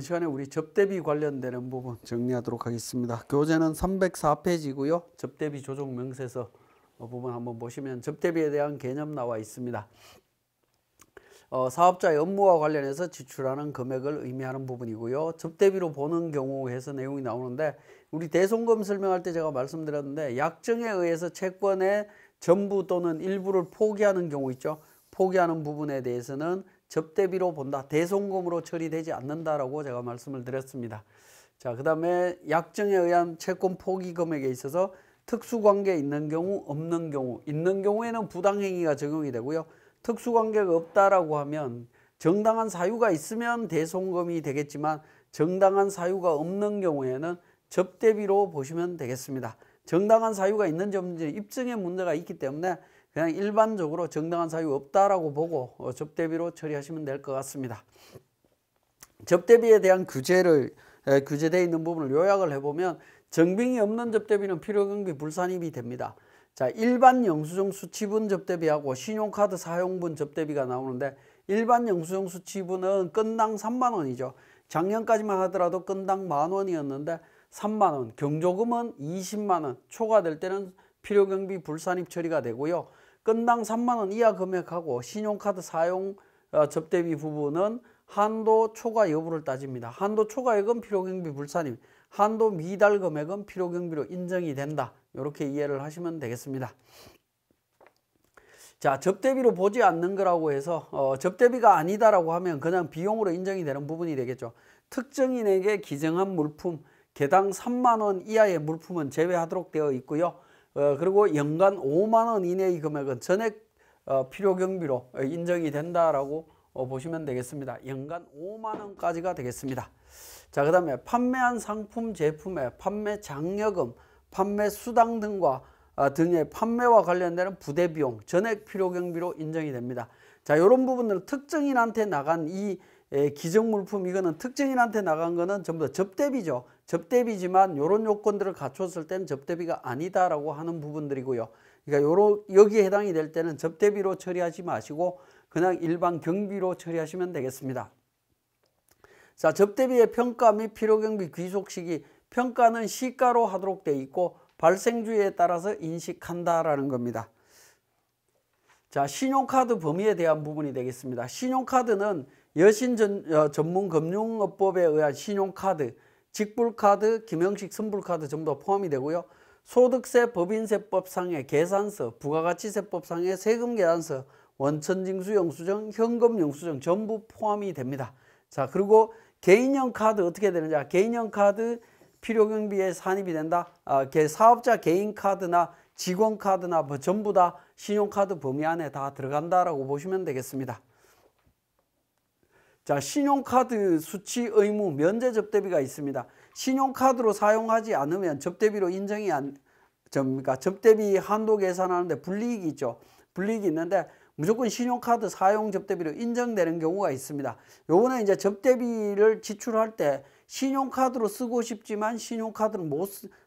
이번 시간에 우리 접대비 관련되는 부분 정리하도록 하겠습니다. 교재는 304페이지고요. 접대비 조정 명세서 부분 한번 보시면 접대비에 대한 개념 나와 있습니다. 사업자의 업무와 관련해서 지출하는 금액을 의미하는 부분이고요. 접대비로 보는 경우에서 내용이 나오는데, 우리 대손금 설명할 때 제가 말씀드렸는데, 약정에 의해서 채권의 전부 또는 일부를 포기하는 경우 있죠. 포기하는 부분에 대해서는 접대비로 본다. 대손금으로 처리되지 않는다라고 제가 말씀을 드렸습니다. 자, 그 다음에 약정에 의한 채권 포기 금액에 있어서 특수관계 있는 경우, 없는 경우, 있는 경우에는 부당행위가 적용이 되고요. 특수관계가 없다라고 하면 정당한 사유가 있으면 대손금이 되겠지만, 정당한 사유가 없는 경우에는 접대비로 보시면 되겠습니다. 정당한 사유가 있는지 없는지 입증에 문제가 있기 때문에 그냥 일반적으로 정당한 사유 없다라고 보고 접대비로 처리하시면 될 것 같습니다. 접대비에 대한 규제되어 있는 부분을 요약을 해보면, 정빙이 없는 접대비는 필요경비 불산입이 됩니다. 자, 일반 영수증 수취분 접대비하고 신용카드 사용분 접대비가 나오는데, 일반 영수증 수취분은 건당 3만 원이죠. 작년까지만 하더라도 건당 10,000원이었는데 3만 원, 경조금은 20만 원, 초과될 때는 필요경비 불산입 처리가 되고요. 건당 3만 원 이하 금액하고 신용카드 사용 접대비 부분은 한도 초과 여부를 따집니다. 한도 초과액은 필요경비 불산입, 한도 미달 금액은 필요경비로 인정이 된다. 이렇게 이해를 하시면 되겠습니다. 자, 접대비로 보지 않는 거라고 해서 접대비가 아니다라고 하면 그냥 비용으로 인정이 되는 부분이 되겠죠. 특정인에게 기증한 물품, 개당 3만 원 이하의 물품은 제외하도록 되어 있고요. 그리고 연간 5만 원 이내의 금액은 전액 필요경비로 인정이 된다라고 보시면 되겠습니다. 연간 5만 원까지가 되겠습니다. 자, 그 다음에 판매한 상품 제품의 판매 장려금, 판매 수당 등의 판매와 관련되는 부대비용, 전액 필요경비로 인정이 됩니다. 자, 이런 부분들은 특정인한테 나간 이 기증물품, 이거는 특정인한테 나간 거는 전부 다 접대비죠. 접대비지만 이런 요건들을 갖췄을 때는 접대비가 아니다라고 하는 부분들이고요. 그러니까 여기에 해당이 될 때는 접대비로 처리하지 마시고 그냥 일반 경비로 처리하시면 되겠습니다. 자, 접대비의 평가 및 필요경비 귀속 시기, 평가는 시가로 하도록 되어 있고 발생주의에 따라서 인식한다라는 겁니다. 자, 신용카드 범위에 대한 부분이 되겠습니다. 신용카드는 여신 전문금융업법에 의한 신용카드, 직불카드, 김형식 선불카드 전부 다 포함이 되고요. 소득세 법인세법상의 계산서, 부가가치세법상의 세금계산서, 원천징수 영수증, 현금 영수증 전부 포함이 됩니다. 자, 그리고 개인형 카드 어떻게 되느냐. 개인형 카드 필요경비에 산입이 된다. 사업자 개인 카드나 직원 카드나 뭐 전부 다 신용카드 범위 안에 다 들어간다라고 보시면 되겠습니다. 자, 신용카드 수취 의무 면제 접대비가 있습니다. 신용카드로 사용하지 않으면 접대비로 인정이 접대비 한도 계산하는데 불이익이 있죠. 불이익이 있는데 무조건 신용카드 사용 접대비로 인정되는 경우가 있습니다. 요거는 이제 접대비를 지출할 때 신용카드로 쓰고 싶지만 신용카드를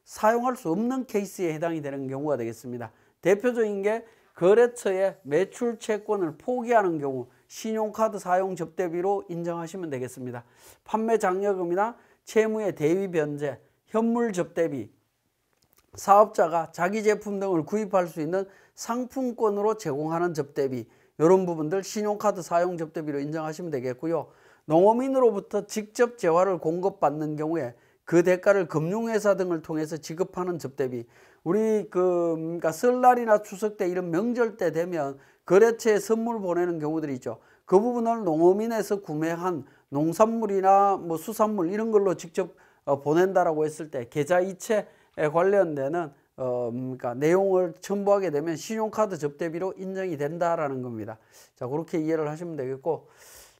사용할 수 없는 케이스에 해당이 되는 경우가 되겠습니다. 대표적인 게 거래처의 매출 채권을 포기하는 경우 신용카드 사용 접대비로 인정하시면 되겠습니다. 판매 장려금이나 채무의 대위 변제, 현물 접대비, 사업자가 자기 제품 등을 구입할 수 있는 상품권으로 제공하는 접대비, 이런 부분들 신용카드 사용 접대비로 인정하시면 되겠고요. 농어민으로부터 직접 재화를 공급받는 경우에 그 대가를 금융회사 등을 통해서 지급하는 접대비, 우리 그러니까 설날이나 추석 때 이런 명절 때 되면 거래처에 선물 보내는 경우들이 있죠. 그 부분을 농어민에서 구매한 농산물이나 뭐 수산물 이런 걸로 직접 보낸다라고 했을 때 계좌이체에 관련되는 그러니까 내용을 첨부하게 되면 신용카드 접대비로 인정이 된다라는 겁니다. 자, 그렇게 이해를 하시면 되겠고,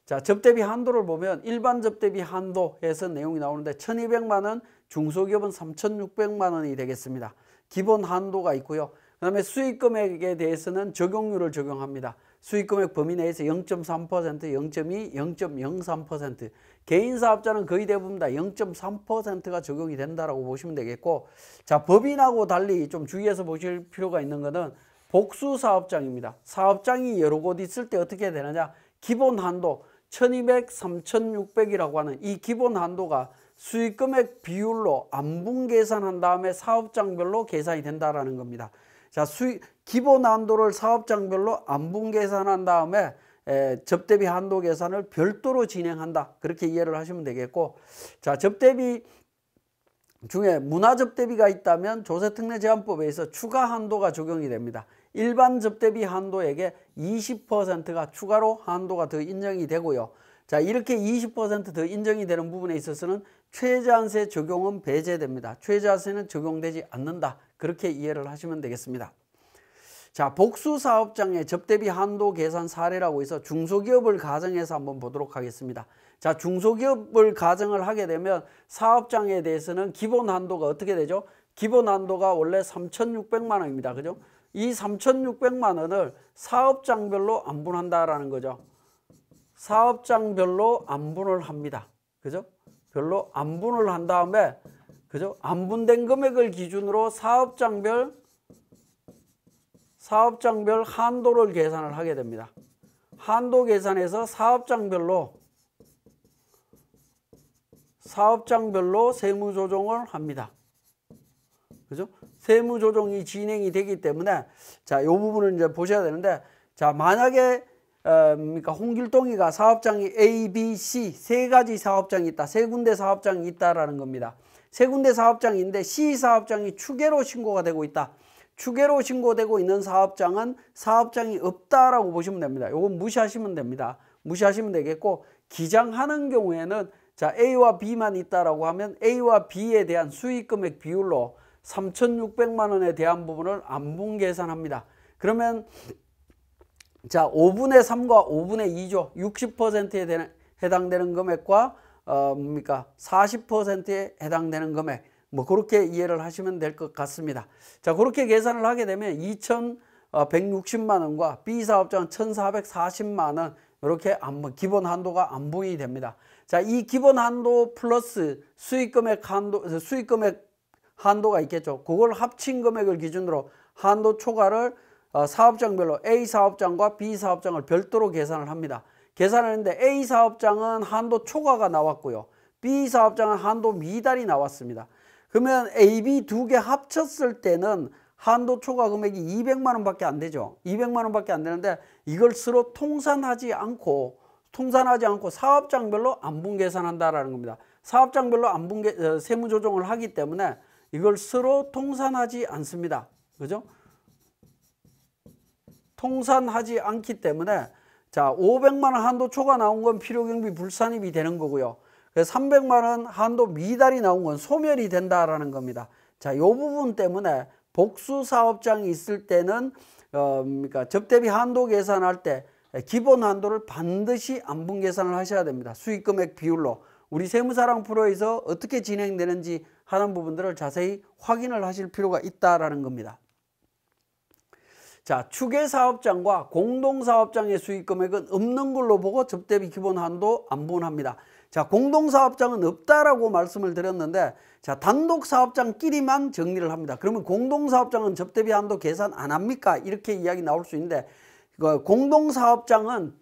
자, 접대비 한도를 보면 일반 접대비 한도에서 내용이 나오는데 1,200만 원, 중소기업은 3,600만 원이 되겠습니다. 기본 한도가 있고요. 그 다음에 수익금액에 대해서는 적용률을 적용합니다. 수익금액 범위 내에서 0.3%, 0.2, 0.03%, 개인사업자는 거의 대부분 다 0.3%가 적용이 된다라고 보시면 되겠고, 자, 법인하고 달리 좀 주의해서 보실 필요가 있는 것은 복수사업장입니다. 사업장이 여러 곳 있을 때 어떻게 되느냐, 기본 한도, 1200, 3600이라고 하는 이 기본 한도가 수익금액 비율로 안분 계산한 다음에 사업장별로 계산이 된다라는 겁니다. 자, 기본 한도를 사업장별로 안분 계산한 다음에 접대비 한도 계산을 별도로 진행한다. 그렇게 이해를 하시면 되겠고, 자, 접대비 중에 문화접대비가 있다면 조세특례제한법에 의해서 추가 한도가 적용이 됩니다. 일반 접대비 한도액의 20%가 추가로 한도가 더 인정이 되고요. 자, 이렇게 20% 더 인정이 되는 부분에 있어서는 최저한세 적용은 배제됩니다. 최저한세는 적용되지 않는다. 그렇게 이해를 하시면 되겠습니다. 자, 복수사업장의 접대비 한도 계산 사례라고 해서 중소기업을 가정해서 한번 보도록 하겠습니다. 자, 중소기업을 가정을 하게 되면 사업장에 대해서는 기본 한도가 어떻게 되죠? 기본 한도가 원래 3,600만 원입니다. 그죠? 이 3,600만 원을 사업장별로 안분한다라는 거죠. 사업장별로 안분을 합니다. 그죠? 별로 안분을 한 다음에, 그죠? 안분된 금액을 기준으로 사업장별 한도를 계산을 하게 됩니다. 한도 계산해서 사업장별로 세무조정을 합니다. 그죠? 세무조정이 진행이 되기 때문에, 자, 이 부분을 이제 보셔야 되는데, 자, 만약에 그러니까 홍길동이가 사업장이 A, B, C 세 가지 사업장이 있다. 세 군데 사업장이 있다라는 겁니다. 세 군데 사업장인데 C 사업장이 추계로 신고가 되고 있다. 추계로 신고되고 있는 사업장은 사업장이 없다라고 보시면 됩니다. 이건 무시하시면 됩니다. 무시하시면 되겠고, 기장하는 경우에는 자, A와 B만 있다라고 하면 A와 B에 대한 수익금액 비율로 3,600만 원에 대한 부분을 안분 계산합니다. 그러면 자, 5분의 3과 5분의 2죠. 60%에 해당되는 금액과 40%에 해당되는 금액, 뭐 그렇게 이해를 하시면 될 것 같습니다. 자, 그렇게 계산을 하게 되면 2,160만 원과 B 사업장은 1,440만 원, 이렇게 기본 한도가 안분이 됩니다. 자, 이 기본 한도 플러스 수익금액 한도가 있겠죠. 그걸 합친 금액을 기준으로 한도 초과를 사업장별로 A 사업장과 B 사업장을 별도로 계산을 합니다. 계산을 했는데 A 사업장은 한도 초과가 나왔고요. B 사업장은 한도 미달이 나왔습니다. 그러면 A, B 두 개 합쳤을 때는 한도 초과 금액이 200만 원밖에 안 되죠. 200만 원밖에 안 되는데 이걸 서로 통산하지 않고 사업장별로 안분 계산한다라는 겁니다. 사업장별로 세무 조정을 하기 때문에 이걸 서로 통산하지 않습니다. 그죠? 통산하지 않기 때문에, 자, 500만 원 한도 초과 나온 건 필요경비 불산입이 되는 거고요. 300만 원 한도 미달이 나온 건 소멸이 된다라는 겁니다. 자, 이 부분 때문에 복수 사업장이 있을 때는 그러니까 접대비 한도 계산할 때 기본 한도를 반드시 안분 계산을 하셔야 됩니다. 수익금액 비율로. 우리 세무사랑 프로에서 어떻게 진행되는지 하는 부분들을 자세히 확인을 하실 필요가 있다라는 겁니다. 자, 추계사업장과 공동사업장의 수익금액은 없는 걸로 보고 접대비 기본 한도 안분합니다. 자, 공동사업장은 없다라고 말씀을 드렸는데, 자, 단독사업장끼리만 정리를 합니다. 그러면 공동사업장은 접대비 한도 계산 안 합니까? 이렇게 이야기 나올 수 있는데, 공동사업장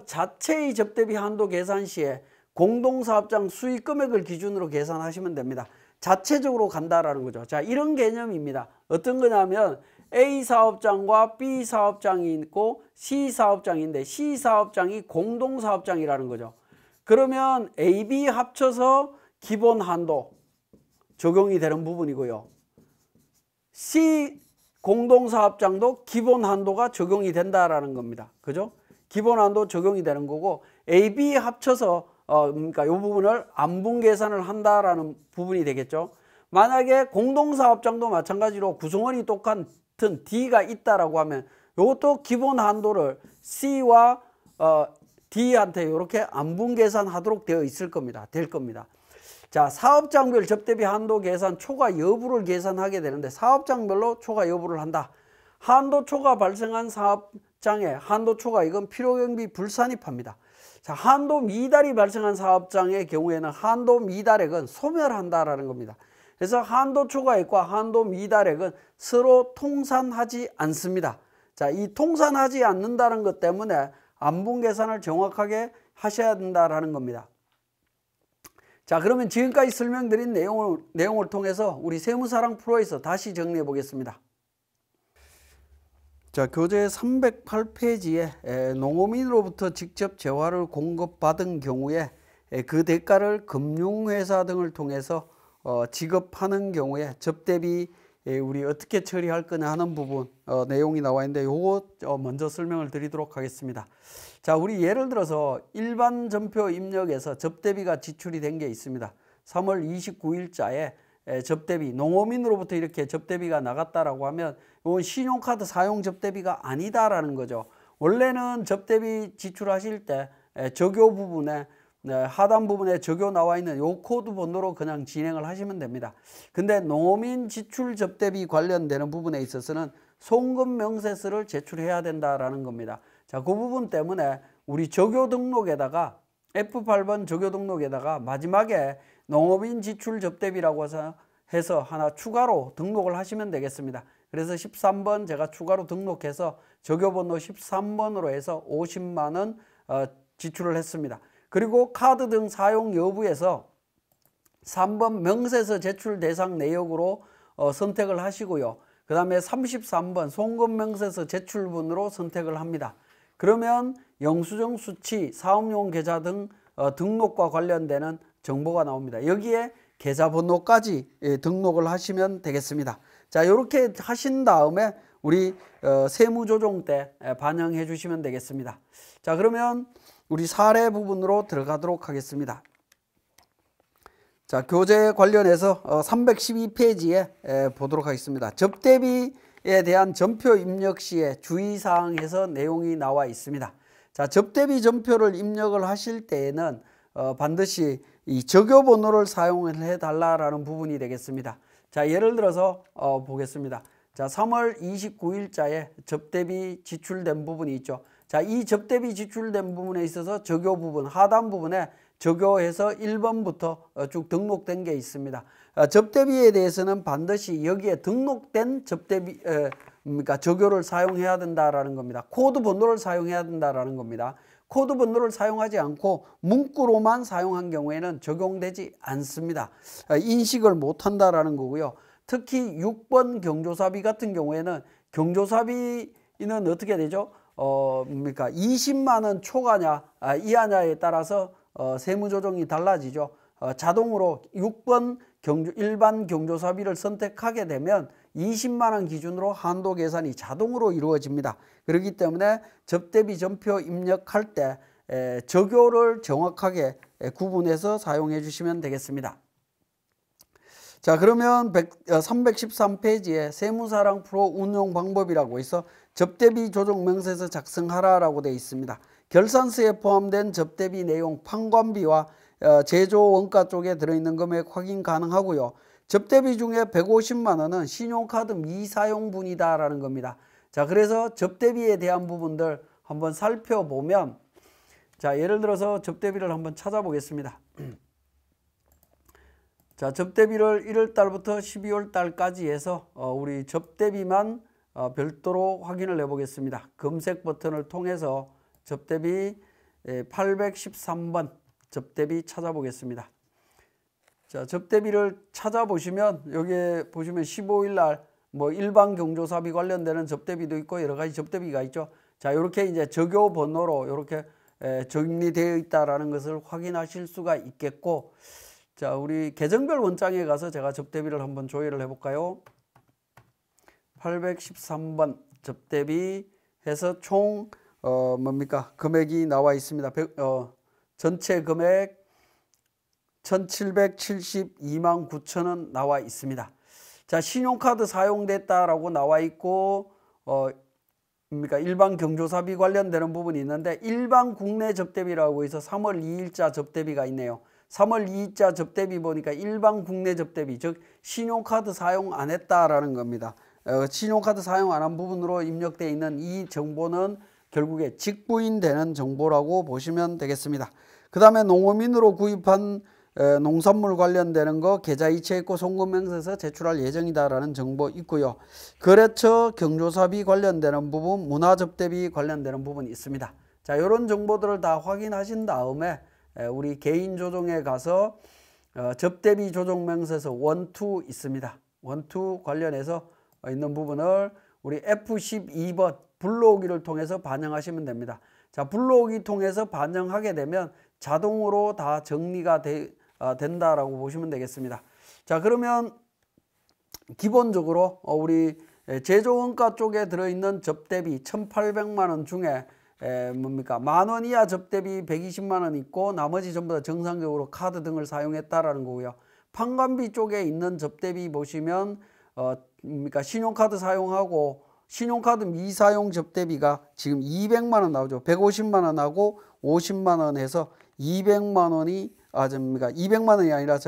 자체의 접대비 한도 계산 시에 공동사업장 수익금액을 기준으로 계산하시면 됩니다. 자체적으로 간다라는 거죠. 자, 이런 개념입니다. 어떤 거냐면 A 사업장과 B 사업장이 있고 C 사업장인데 C 사업장이 공동사업장이라는 거죠. 그러면 A, B 합쳐서 기본 한도 적용이 되는 부분이고요. C 공동사업장도 기본 한도가 적용이 된다라는 겁니다. 그죠? 기본 한도 적용이 되는 거고, A, B 합쳐서 그러니까 이 부분을 안분 계산을 한다라는 부분이 되겠죠. 만약에 공동사업장도 마찬가지로 구성원이 똑같은 D가 있다라고 하면 이것도 기본 한도를 C와 D한테 이렇게 안분 계산하도록 되어 있을 겁니다. 될 겁니다. 자, 사업장별 접대비 한도 계산 초과 여부를 계산하게 되는데, 사업장별로 초과 여부를 한다. 한도 초과 발생한 사업장의 한도 초과, 이건 필요경비 불산입합니다. 자, 한도 미달이 발생한 사업장의 경우에는 한도 미달액은 소멸한다라는 겁니다. 그래서 한도 초과액과 한도 미달액은 서로 통산하지 않습니다. 자, 이 통산하지 않는다는 것 때문에 안분 계산을 정확하게 하셔야 된다라는 겁니다. 자, 그러면 지금까지 설명드린 내용을 통해서 우리 세무사랑 프로에서 다시 정리해 보겠습니다. 자, 교재 308페이지에 농어민으로부터 직접 재화를 공급받은 경우에 그 대가를 금융회사 등을 통해서 지급하는 경우에 접대비 우리 어떻게 처리할 거냐 하는 부분 내용이 나와 있는데 요거 먼저 설명을 드리도록 하겠습니다. 자, 우리 예를 들어서 일반 전표 입력에서 접대비가 지출이 된 게 있습니다. 3월 29일자에 접대비, 농어민으로부터 이렇게 접대비가 나갔다라고 하면 이건 신용카드 사용 접대비가 아니다라는 거죠. 원래는 접대비 지출하실 때 적요 부분에 하단 부분에 적요 나와 있는 요 코드 번호로 그냥 진행을 하시면 됩니다. 근데 농어민 지출 접대비 관련되는 부분에 있어서는 송금 명세서를 제출해야 된다라는 겁니다. 자, 그 부분 때문에 우리 적요 등록에다가 F8번 적요 등록에다가 마지막에 농어민 지출 접대비라고 해서 하나 추가로 등록을 하시면 되겠습니다. 그래서 13번 제가 추가로 등록해서 적요번호 13번으로 해서 50만 원 지출을 했습니다. 그리고 카드 등 사용 여부에서 3번 명세서 제출 대상 내역으로 선택을 하시고요. 그 다음에 33번 송금 명세서 제출분으로 선택을 합니다. 그러면 영수증 수치, 사업용 계좌 등 등록과 관련되는 정보가 나옵니다. 여기에 계좌번호까지 등록을 하시면 되겠습니다. 자, 이렇게 하신 다음에 우리 세무조정 때 반영해 주시면 되겠습니다. 자, 그러면 우리 사례 부분으로 들어가도록 하겠습니다. 자, 교재 관련해서 312페이지에 보도록 하겠습니다. 접대비에 대한 전표 입력 시에 주의사항에서 내용이 나와 있습니다. 자, 접대비 전표를 입력을 하실 때에는 반드시 이 적요번호를 사용을 해달라는 부분이 되겠습니다. 자, 예를 들어서 보겠습니다. 자, 3월 29일자에 접대비 지출된 부분이 있죠. 자, 이 접대비 지출된 부분에 있어서 적요 부분, 하단 부분에 적요해서 1번부터 쭉 등록된 게 있습니다. 접대비에 대해서는 반드시 여기에 등록된 접대비, 그러니까 적요를 사용해야 된다라는 겁니다. 코드 번호를 사용해야 된다라는 겁니다. 코드 번호를 사용하지 않고 문구로만 사용한 경우에는 적용되지 않습니다. 인식을 못한다라는 거고요. 특히 6번 경조사비 같은 경우에는 경조사비는 어떻게 되죠? 20만 원 초과냐 이하냐에 따라서 세무조정이 달라지죠. 자동으로 6번 일반 경조사비를 선택하게 되면 20만 원 기준으로 한도 계산이 자동으로 이루어집니다. 그렇기 때문에 접대비 전표 입력할 때 적요를 정확하게 구분해서 사용해 주시면 되겠습니다. 자, 그러면 313페이지에 세무사랑 프로 운용 방법이라고 해서 접대비 조정 명세서 작성하라라고 되어 있습니다. 결산서에 포함된 접대비 내용 판관비와 제조 원가 쪽에 들어있는 금액 확인 가능하고요. 접대비 중에 150만 원은 신용카드 미사용분이다라는 겁니다. 자, 그래서 접대비에 대한 부분들 한번 살펴보면, 자, 예를 들어서 접대비를 한번 찾아보겠습니다. 자, 접대비를 1월 달부터 12월 달까지 해서 우리 접대비만 별도로 확인을 해 보겠습니다. 검색 버튼을 통해서 접대비 813번 접대비 찾아보겠습니다. 자, 접대비를 찾아보시면 여기에 보시면 15일 날 뭐 일반 경조사비 관련되는 접대비도 있고 여러 가지 접대비가 있죠. 자, 이렇게 이제 적요 번호로 이렇게 정리되어 있다라는 것을 확인하실 수가 있겠고, 자, 우리 계정별 원장에 가서 제가 접대비를 한번 조회를 해볼까요? 813번 접대비 해서 총 뭡니까? 금액이 나와 있습니다. 전체 금액 1772만 9천 원 나와 있습니다. 자, 신용카드 사용됐다라고 나와 있고 그러니까 일반 경조사비 관련되는 부분이 있는데 일반 국내 접대비라고 해서 3월 2일자 접대비가 있네요. 3월 2일자 접대비 보니까 일반 국내 접대비, 즉 신용카드 사용 안 했다라는 겁니다. 신용카드 사용 안 한 부분으로 입력되어 있는 이 정보는 결국에 직부인되는 정보라고 보시면 되겠습니다. 그 다음에 농어민으로 구입한 농산물 관련되는 거 계좌 이체했고 송금명세서 제출할 예정이다라는 정보 있고요. 거래처 경조사비 관련되는 부분, 문화접대비 관련되는 부분이 있습니다. 자, 자, 이런 정보들을 다 확인하신 다음에 우리 개인 조정에 가서 접대비 조정 명세서 1, 2 있습니다. 1, 2 관련해서 있는 부분을 우리 F12번 불러오기를 통해서 반영하시면 됩니다. 자, 불러오기 통해서 반영하게 되면 자동으로 다 정리가 된다라고 보시면 되겠습니다. 자, 그러면 기본적으로 우리 제조원가 쪽에 들어있는 접대비 1,800만 원 중에 뭡니까? 10,000원 이하 접대비 120만 원 있고 나머지 전부 다 정상적으로 카드 등을 사용했다라는 거고요. 판관비 쪽에 있는 접대비 보시면 뭡니까? 신용카드 사용하고 신용카드 미사용 접대비가 지금 200만 원 나오죠. 150만 원하고 50만 원 해서 200만 원이 200만 원이 아니라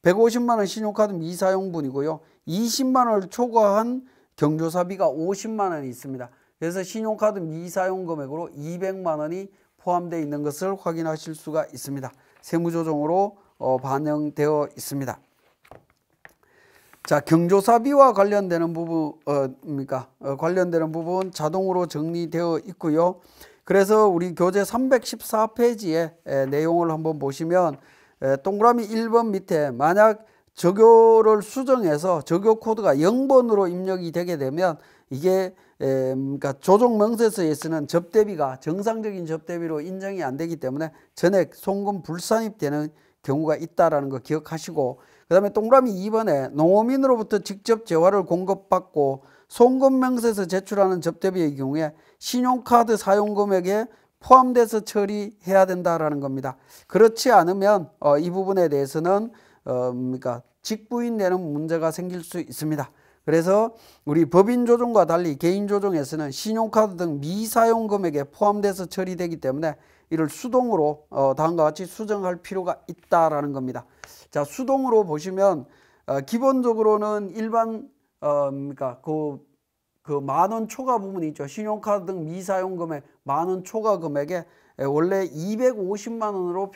150만 원 신용카드 미사용분이고요. 20만 원을 초과한 경조사비가 50만 원이 있습니다. 그래서 신용카드 미사용 금액으로 200만 원이 포함되어 있는 것을 확인하실 수가 있습니다. 세무조정으로 반영되어 있습니다. 자, 경조사비와 관련되는 부분, 관련되는 부분 자동으로 정리되어 있고요. 그래서 우리 교재 314페이지의 내용을 한번 보시면 동그라미 1번 밑에 만약 적요를 수정해서 적요 코드가 0번으로 입력이 되게 되면 이게 조정 명세서에서는 접대비가 정상적인 접대비로 인정이 안 되기 때문에 전액 송금 불산입되는 경우가 있다라는 거 기억하시고, 그 다음에 동그라미 2번에 농어민으로부터 직접 재화를 공급받고 송금 명세서 제출하는 접대비의 경우에 신용카드 사용 금액에 포함돼서 처리해야 된다라는 겁니다. 그렇지 않으면 이 부분에 대해서는 직부인되는 문제가 생길 수 있습니다. 그래서 우리 법인 조정과 달리 개인 조정에서는 신용카드 등 미사용 금액에 포함돼서 처리되기 때문에 이를 수동으로 다음과 같이 수정할 필요가 있다라는 겁니다. 자, 수동으로 보시면 기본적으로는 일반 그 만원 초과 부분이 있죠. 신용카드 등 미사용 금액 만원 초과 금액에 원래 250만 원으로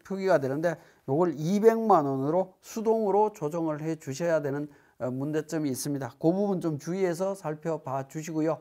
표기가 되는데 이걸 200만 원으로 수동으로 조정을 해 주셔야 되는 문제점이 있습니다. 그 부분 좀 주의해서 살펴봐 주시고요.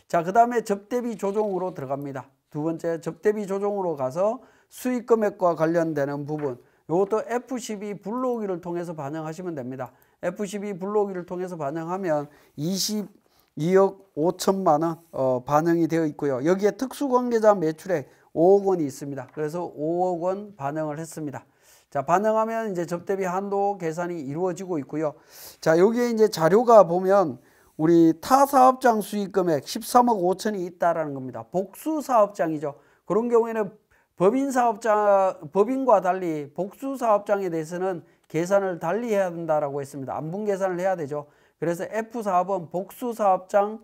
자, 그 다음에 접대비 조정으로 들어갑니다. 두 번째 접대비 조정으로 가서 수익 금액과 관련되는 부분, 이것도 F12 불러오기를 통해서 반영하시면 됩니다. F12 불러오기를 통해서 반영하면 22억 5천만 원 반영이 되어 있고요. 여기에 특수관계자 매출액 5억 원이 있습니다. 그래서 5억 원 반영을 했습니다. 자, 반영하면 이제 접대비 한도 계산이 이루어지고 있고요. 자, 여기에 이제 자료가 보면 우리 타 사업장 수익 금액 13억 5천이 있다라는 겁니다. 복수 사업장이죠. 그런 경우에는 법인과 달리 복수 사업장에 대해서는 계산을 달리 해야 된다라고 했습니다. 안분 계산을 해야 되죠. 그래서 F4번 복수 사업장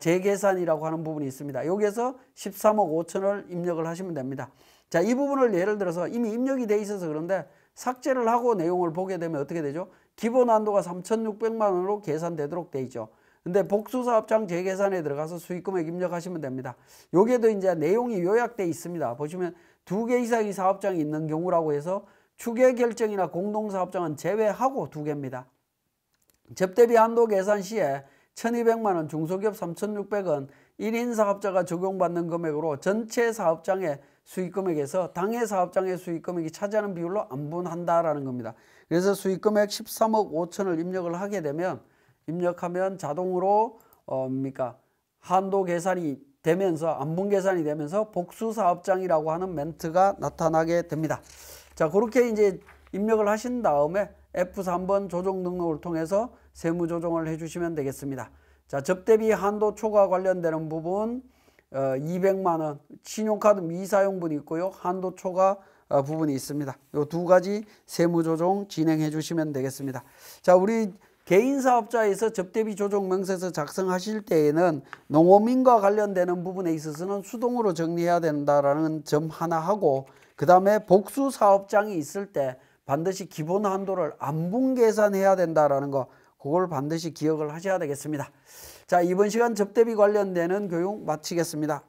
재계산이라고 하는 부분이 있습니다. 여기에서 13억 5천을 입력을 하시면 됩니다. 자, 이 부분을 예를 들어서 이미 입력이 돼 있어서 그런데 삭제를 하고 내용을 보게 되면 어떻게 되죠? 기본 한도가 3,600만 원으로 계산되도록 돼 있죠. 근데 복수사업장 재계산에 들어가서 수익금액 입력하시면 됩니다. 여기에도 이제 내용이 요약되어 있습니다. 보시면 2개 이상의 사업장이 있는 경우라고 해서 추계 결정이나 공동사업장은 제외하고 2개입니다. 접대비 한도 계산 시에 1,200만 원, 중소기업 3,600원, 1인 사업자가 적용받는 금액으로 전체 사업장의 수익금액에서 당해 사업장의 수익금액이 차지하는 비율로 안분한다라는 겁니다. 그래서 수익금액 13억 5천을 입력을 하게 되면 입력하면 자동으로 한도 계산이 되면서 안분 계산이 되면서 복수 사업장이라고 하는 멘트가 나타나게 됩니다. 자, 그렇게 이제 입력을 하신 다음에 F3번 조정 등록을 통해서 세무 조정을 해주시면 되겠습니다. 자, 접대비 한도 초과 관련되는 부분 200만 원 신용카드 미사용분이 있고요. 한도 초과 부분이 있습니다. 이 2가지 세무 조정 진행해 주시면 되겠습니다. 자, 우리 개인 사업자에서 접대비 조정 명세서 작성하실 때에는 농어민과 관련되는 부분에 있어서는 수동으로 정리해야 된다라는 점 하나 하고, 그 다음에 복수 사업장이 있을 때 반드시 기본 한도를 안분 계산해야 된다라는 거, 그걸 반드시 기억을 하셔야 되겠습니다. 자, 이번 시간 접대비 관련되는 교육 마치겠습니다.